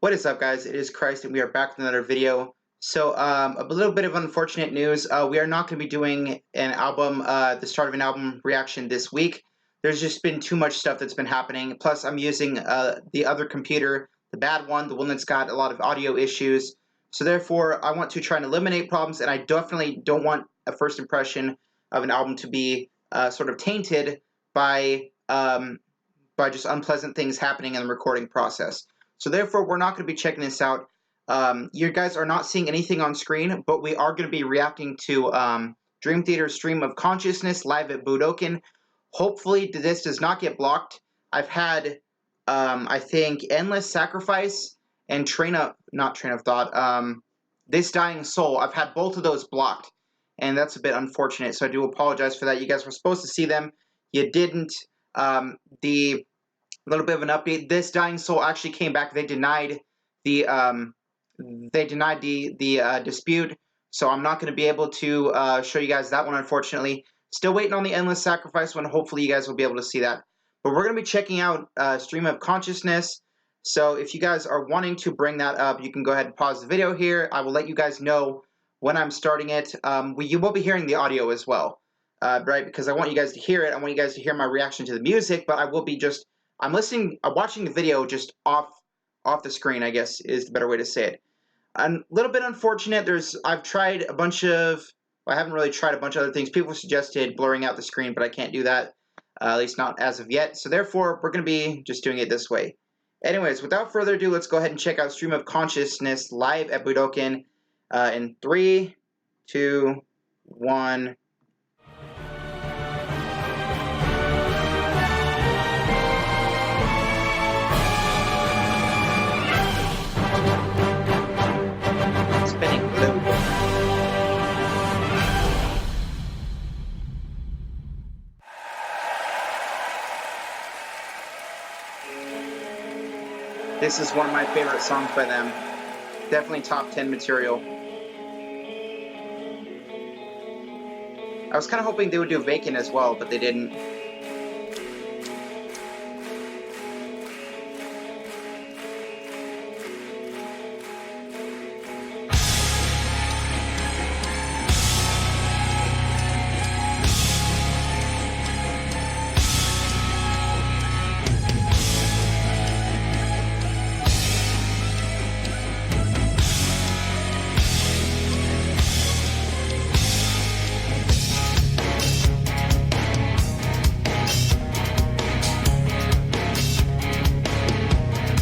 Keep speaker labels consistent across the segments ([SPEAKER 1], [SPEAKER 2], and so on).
[SPEAKER 1] What is up, guys? It is Christ, and we are back with another video. So, a little bit of unfortunate news. We are not going to be doing an album, the start of an album reaction this week. There's just been too much stuff that's been happening. Plus, I'm using the other computer, the bad one, the one that's got a lot of audio issues. So, therefore, I want to try and eliminate problems, and I definitely don't want a first impression of an album to be sort of tainted by just unpleasant things happening in the recording process. So therefore, we're not going to be checking this out. You guys are not seeing anything on screen, but we are going to be reacting to Dream Theater's Stream of Consciousness live at Budokan. Hopefully, this does not get blocked. I've had, I think, Endless Sacrifice and This Dying Soul. I've had both of those blocked, and that's a bit unfortunate, so I do apologize for that. You guys were supposed to see them. You didn't. A little bit of an update. This Dying Soul actually came back. They denied the dispute, so I'm not going to be able to show you guys that one, unfortunately. Still waiting on the Endless Sacrifice one. Hopefully, you guys will be able to see that. But we're going to be checking out Stream of Consciousness. So if you guys are wanting to bring that up, you can go ahead and pause the video here. I will let you guys know when I'm starting it. You will be hearing the audio as well, right? Because I want you guys to hear it. I want you guys to hear my reaction to the music, but I will be I'm watching the video just off the screen, I guess is the better way to say it. A little bit unfortunate. I've tried a bunch of, well, I haven't really tried a bunch of other things. People suggested blurring out the screen, but I can't do that, at least not as of yet. So therefore, we're going to be just doing it this way. Anyways, without further ado, let's go ahead and check out Stream of Consciousness live at Budokan in 3, 2, 1. This is one of my favorite songs by them. Definitely top 10 material. I was kind of hoping they would do Vacant as well, but they didn't.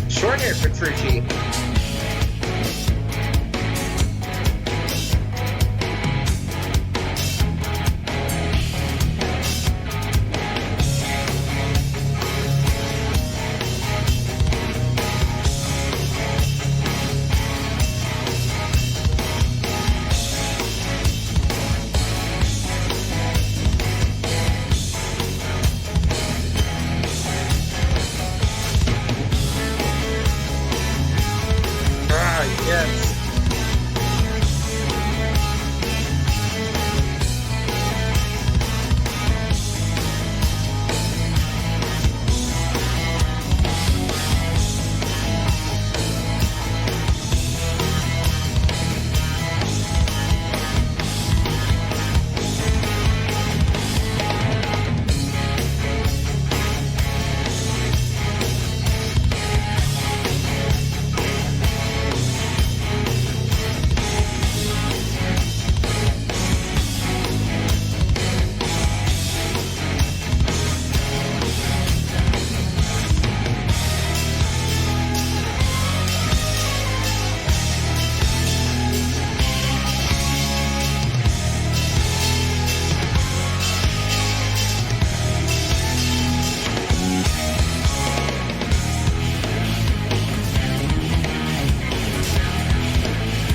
[SPEAKER 1] Short hair for Trucci. Yes.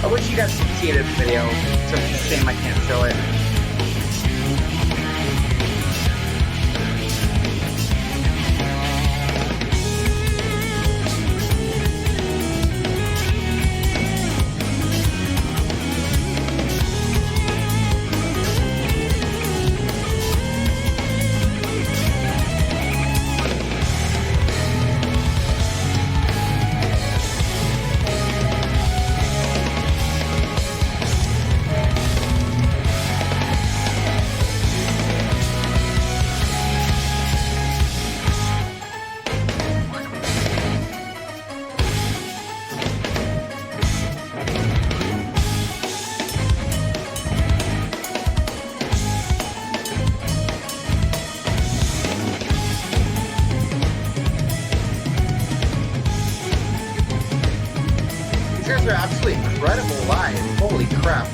[SPEAKER 1] I wish you guys could see it in the video. It's a shame I can't show it. guys are absolutely incredible live. Holy crap.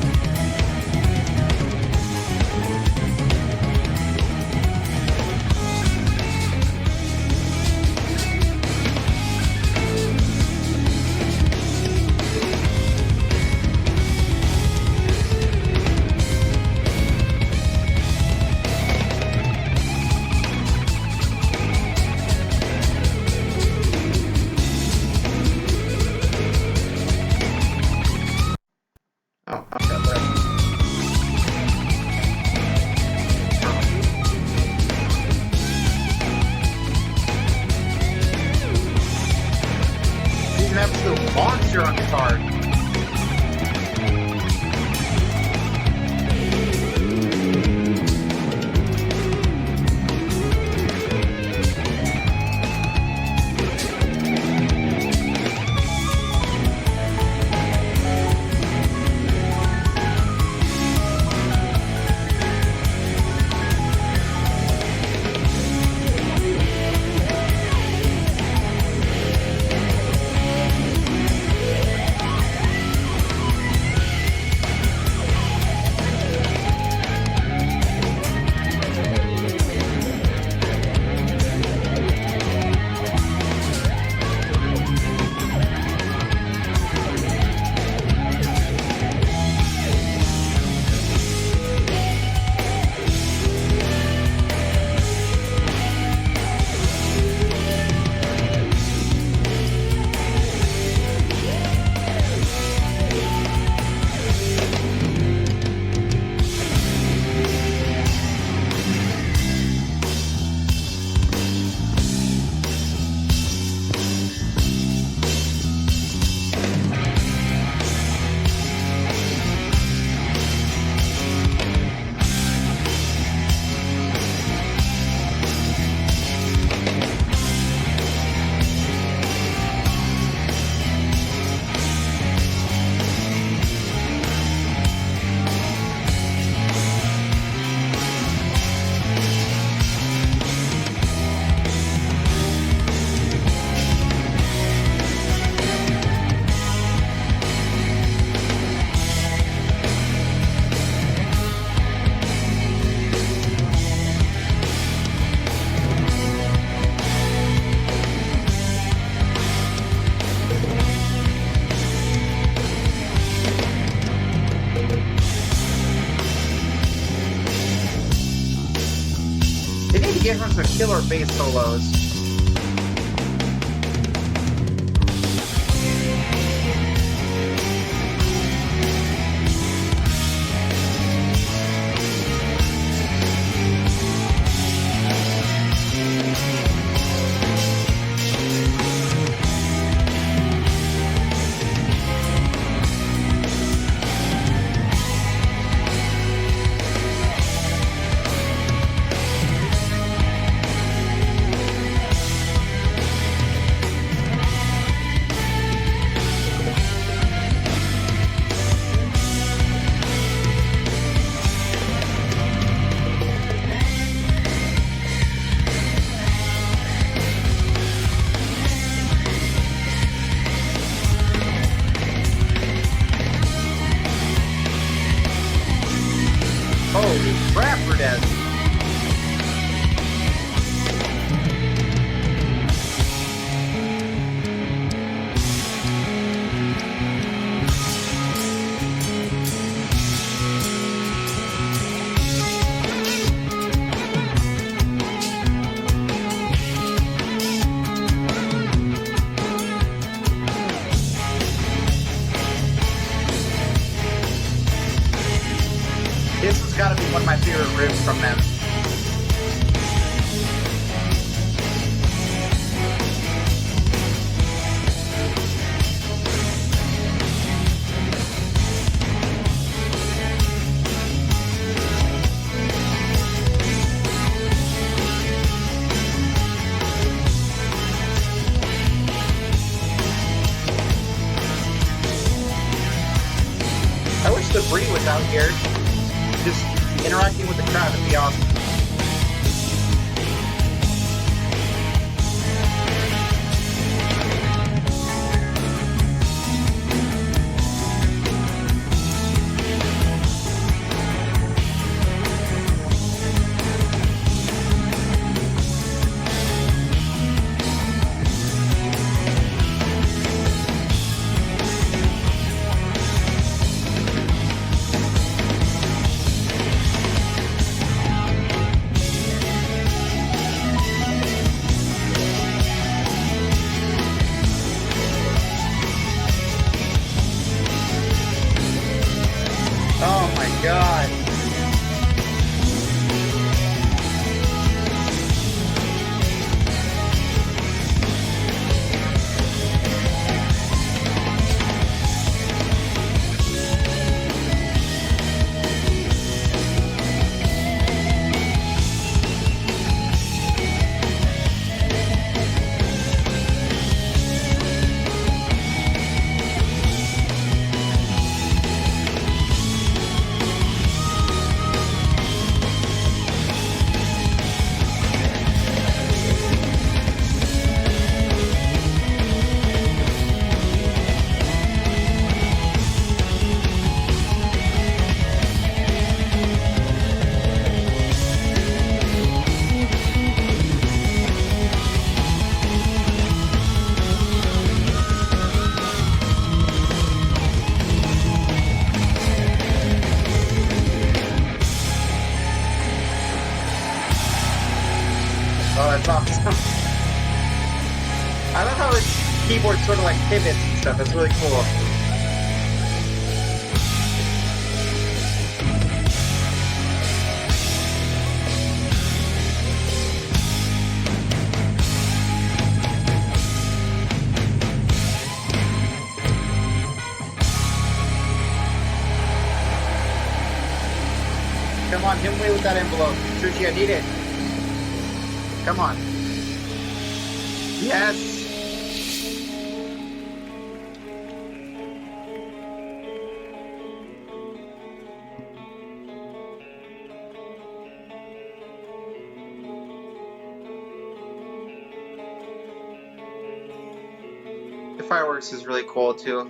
[SPEAKER 1] An absolute monster on the card. Get her some killer bass solos. Holy crap, Verdez. This has got to be one of my favorite riffs from them. I wish the Bree was out here. Just interacting with the crowd would be awesome. keyboard sort of like pivots and stuff. That's really cool. Come on, hit me with that envelope. Trucci, I need it. Come on. Yes! The fireworks is really cool too.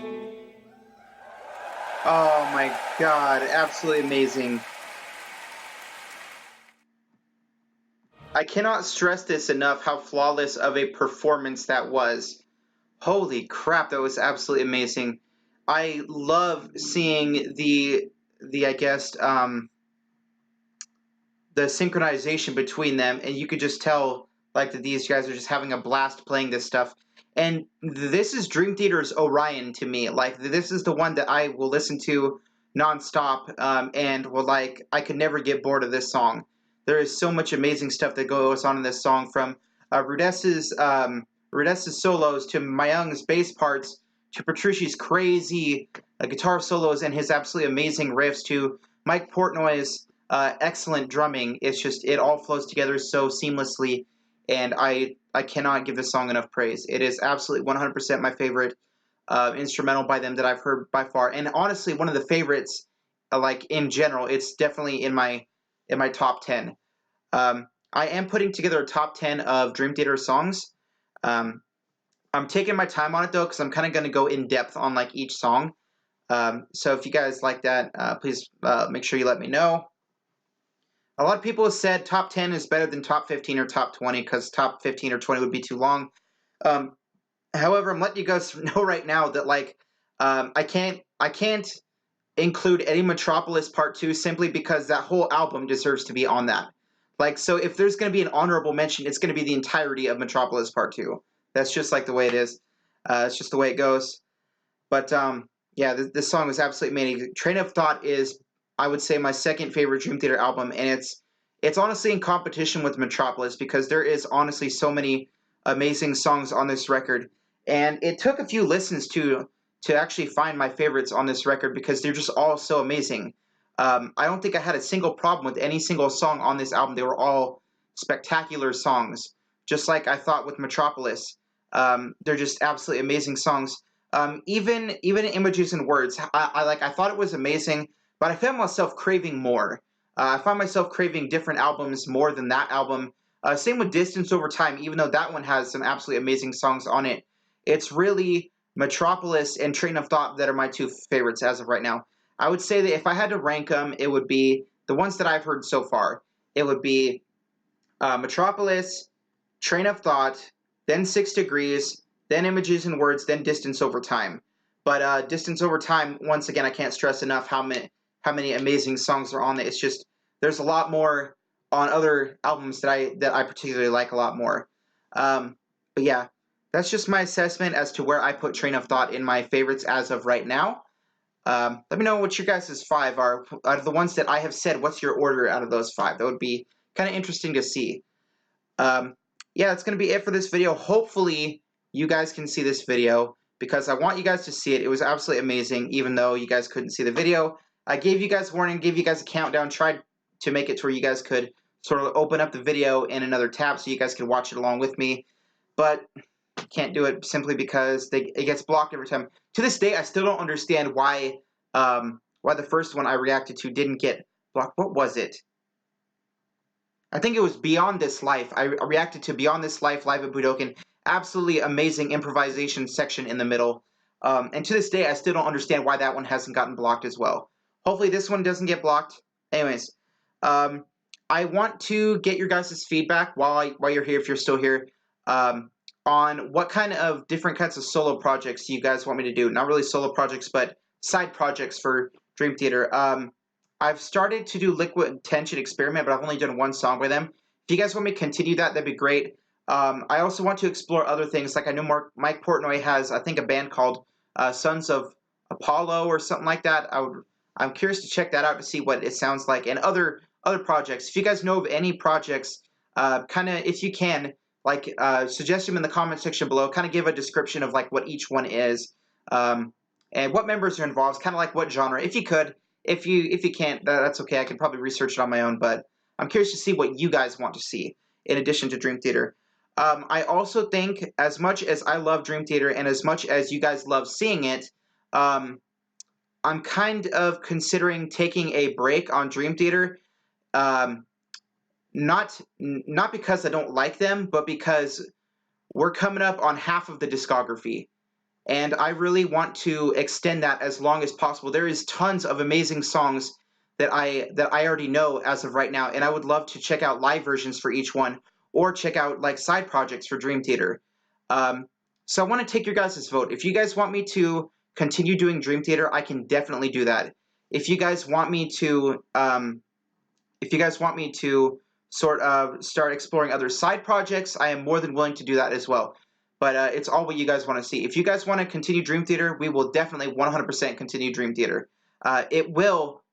[SPEAKER 1] Oh my god, absolutely amazing. I cannot stress this enough how flawless of a performance that was. Holy crap, that was absolutely amazing. I love seeing the I guess the synchronization between them, and you could just tell like that these guys are just having a blast playing this stuff. And this is Dream Theater's Orion to me. Like, this is the one that I will listen to nonstop, and will, like, I could never get bored of this song. There is so much amazing stuff that goes on in this song, from Rudess's solos to Mayung's bass parts to Petrucci's crazy guitar solos and his absolutely amazing riffs to Mike Portnoy's excellent drumming. It's just, it all flows together so seamlessly, and I cannot give this song enough praise. It is absolutely 100% my favorite instrumental by them that I've heard by far, and honestly, one of the favorites. Like, in general, it's definitely in my top 10. I am putting together a top 10 of Dream Theater songs. I'm taking my time on it though, because I'm kind of going to go in depth on like each song. So if you guys like that, please make sure you let me know. A lot of people have said top 10 is better than top 15 or top 20 because top 15 or 20 would be too long. However, I'm letting you guys know right now that like I can't include Eddie Metropolis Part 2 simply because that whole album deserves to be on that. Like, so if there's going to be an honorable mention, it's going to be the entirety of Metropolis Part 2. That's just like the way it is. It's just the way it goes. But yeah, this song was absolutely amazing. Train of Thought is, I would say, my second favorite Dream Theater album, and it's honestly in competition with Metropolis because there is honestly so many amazing songs on this record, and it took a few listens to actually find my favorites on this record because they're just all so amazing. I don't think I had a single problem with any single song on this album. They were all spectacular songs, just like I thought with Metropolis. They're just absolutely amazing songs. Even Images and Words, I thought it was amazing, but I found myself craving more. I found myself craving different albums more than that album. Same with Distance Over Time, even though that one has some absolutely amazing songs on it. It's really Metropolis and Train of Thought that are my two favorites as of right now. I would say that if I had to rank them, it would be the ones that I've heard so far. It would be Metropolis, Train of Thought, then 6 Degrees, then Images and Words, then Distance Over Time. But Distance Over Time, once again, I can't stress enough how many amazing songs are on it. It's just, there's a lot more on other albums that I particularly like a lot more. But yeah, that's just my assessment as to where I put Train of Thought in my favorites as of right now. Let me know what your guys' 5 are. Out of the ones that I have said, what's your order out of those 5? That would be kind of interesting to see. Yeah, that's going to be it for this video. Hopefully, you guys can see this video because I want you guys to see it. It was absolutely amazing, even though you guys couldn't see the video. I gave you guys warning, gave you guys a countdown, tried to make it to where you guys could sort of open up the video in another tab so you guys could watch it along with me. But can't do it simply because it gets blocked every time. To this day, I still don't understand why the first one I reacted to didn't get blocked. What was it? I think it was Beyond This Life. I reacted to Beyond This Life live at Budokan. Absolutely amazing improvisation section in the middle. And to this day, I still don't understand why that one hasn't gotten blocked as well. Hopefully this one doesn't get blocked. Anyways, I want to get your guys' feedback while you're here, if you're still here, on what kind of different kinds of solo projects you guys want me to do. Not really solo projects, but side projects for Dream Theater. I've started to do Liquid Tension Experiment, but I've only done one song by them. If you guys want me to continue that, that'd be great. I also want to explore other things. Like I know Mike Portnoy has, I think, a band called Sons of Apollo or something like that. I'm curious to check that out to see what it sounds like, and other projects. If you guys know of any projects, kind of, if you can, like suggest them in the comment section below. Kind of give a description of like what each one is, and what members are involved. Kind of like what genre, if you could. If you can't, that's okay. I can probably research it on my own. But I'm curious to see what you guys want to see in addition to Dream Theater. I also think, as much as I love Dream Theater and as much as you guys love seeing it, I'm kind of considering taking a break on Dream Theater. Um, not because I don't like them, but because we're coming up on half of the discography, and I really want to extend that as long as possible. There is tons of amazing songs that I already know as of right now, and I would love to check out live versions for each one, or check out like side projects for Dream Theater. Um, so I want to take your guys' vote. If you guys want me to continue doing Dream Theater, I can definitely do that. If you guys want me to, if you guys want me to sort of start exploring other side projects, I am more than willing to do that as well. But it's all what you guys want to see. If you guys want to continue Dream Theater, we will definitely 100% continue Dream Theater.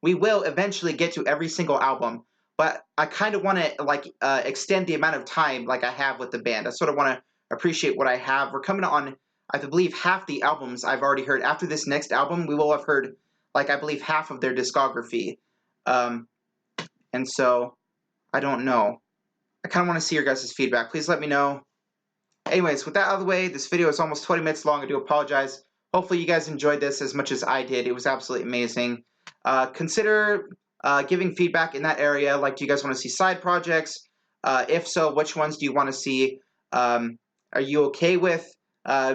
[SPEAKER 1] We will eventually get to every single album, but I kind of want to like extend the amount of time like I have with the band. I sort of want to appreciate what I have. We're coming on, I believe, half the albums I've already heard. After this next album, we will have heard, like, I believe, half of their discography. Um, and so, I don't know. I kind of want to see your guys' feedback. Please let me know. Anyways, with that out of the way, this video is almost 20 minutes long. I do apologize. Hopefully you guys enjoyed this as much as I did. It was absolutely amazing. Consider giving feedback in that area. Like, do you guys want to see side projects? If so, which ones do you want to see? Are you okay with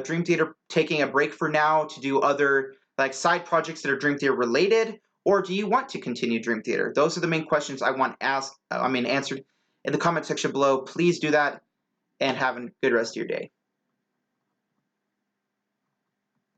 [SPEAKER 1] Dream Theater taking a break for now to do other like side projects that are Dream Theater related? Or do you want to continue Dream Theater? Those are the main questions I want answered in the comment section below. Please do that, and have a good rest of your day.